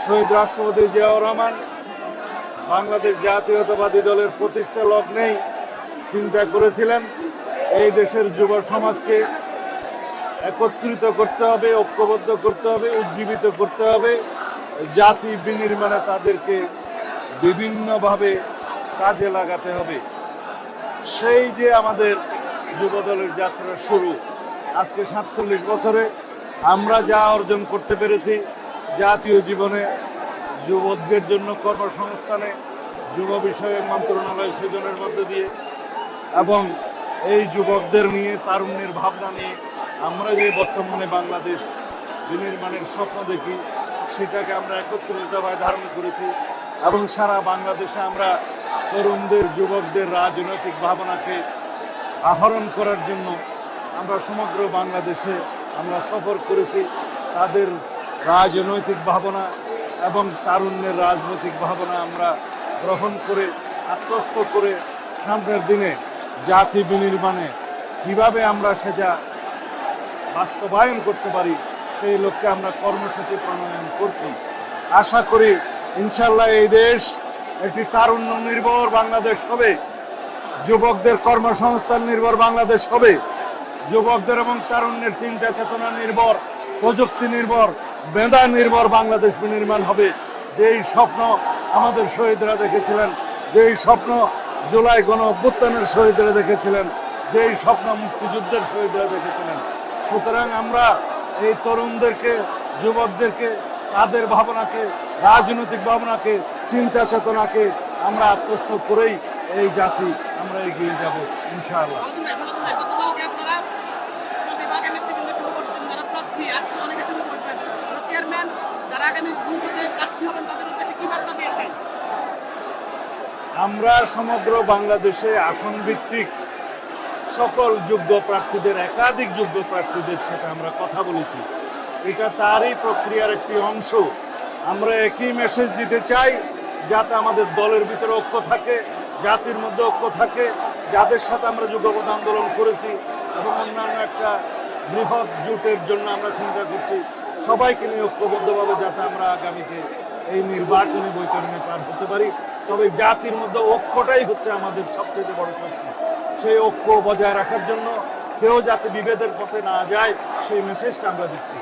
শহীদ রাষ্ট্রপতি জিয়াউর রহমান বাংলাদেশ জাতীয়তাবাদী দলের প্রতিষ্ঠা লগ্নেই চিন্তা করেছিলেন এই দেশের যুব সমাজকে একত্রিত করতে হবে, ঐক্যবদ্ধ করতে হবে, উজ্জীবিত করতে হবে, জাতি বিনির্মাণে তাদেরকে বিভিন্নভাবে কাজে লাগাতে হবে। সেই যে আমাদের যুবদলের যাত্রা শুরু, আজকে ৪৭ বছরে আমরা যা অর্জন করতে পেরেছি জাতীয় জীবনে, যুবকদের জন্য কর্মসংস্থানে, যুব বিষয়ক মন্ত্রণালয় সৃজনের মধ্য দিয়ে এবং এই যুবকদের নিয়ে, তারুণ্যের ভাবনা নিয়ে আমরা যে বর্তমানে বাংলাদেশ বিনির্মাণের স্বপ্ন দেখি সেটাকে আমরা একত্রিতভাবে ধারণ করেছি এবং সারা বাংলাদেশে আমরা তরুণদের, যুবকদের রাজনৈতিক ভাবনাকে আহরণ করার জন্য আমরা সমগ্র বাংলাদেশে আমরা সফর করেছি। তাদের রাজনৈতিক ভাবনা এবং তারুণ্যের রাজনৈতিক ভাবনা আমরা গ্রহণ করে আত্মস্থ করে সামনের দিনে জাতি বিনির্মাণে কীভাবে আমরা সেটা বাস্তবায়ন করতে পারি সেই লক্ষ্যে আমরা কর্মসূচি প্রণয়ন করছি। আশা করি ইনশাল্লাহ এই দেশ একটি তারুণ্য নির্ভর বাংলাদেশ হবে, যুবকদের কর্মসংস্থান নির্ভর বাংলাদেশ হবে, যুবকদের এবং তারুণ্যের চিন্তা চেতনা নির্ভর, প্রযুক্তি নির্ভর, মেধা নির্ভর বাংলাদেশ বিনির্মাণ হবে। যেই স্বপ্ন আমাদের শহীদরা দেখেছিলেন, যেই স্বপ্ন জুলাই গণ অভ্যুত্থানের শহীদরা দেখেছিলেন, যেই স্বপ্ন মুক্তিযুদ্ধের শহীদরা দেখেছিলেন। সুতরাং আমরা এই তরুণদেরকে, যুবকদেরকে, তাদের ভাবনাকে, রাজনৈতিক ভাবনাকে, চিন্তা চেতনাকে আমরা আত্মস্থ করেই এই জাতি আমরা এগিয়ে যাব ইনশাআল্লাহ। আমরা সমগ্র বাংলাদেশে আসন ভিত্তিক সকল যোগ্য প্রার্থীদের, একাধিক যোগ্য প্রার্থীদের সাথে আমরা কথা বলেছি। এটা তারই প্রক্রিয়ার একটি অংশ। আমরা একই মেসেজ দিতে চাই যাতে আমাদের দলের ভিতরে ঐক্য থাকে, জাতির মধ্যে ঐক্য থাকে, যাদের সাথে আমরা যুগপৎ আন্দোলন করেছি এবং অন্যান্য একটা বৃহৎ জোটের জন্য আমরা চিন্তা করছি, সবাইকে নিয়ে ঐক্যবদ্ধভাবে যাতে আমরা আগামীতে এই নির্বাচনী বৈতরণে পার হতে পারি। তবে জাতির মধ্যে ঐক্যটাই হচ্ছে আমাদের সবচেয়ে বড় শক্তি। সেই ঐক্য বজায় রাখার জন্য কেউ যাতে বিভেদের পথে না যায় সেই মেসেজটা আমরা দিচ্ছি।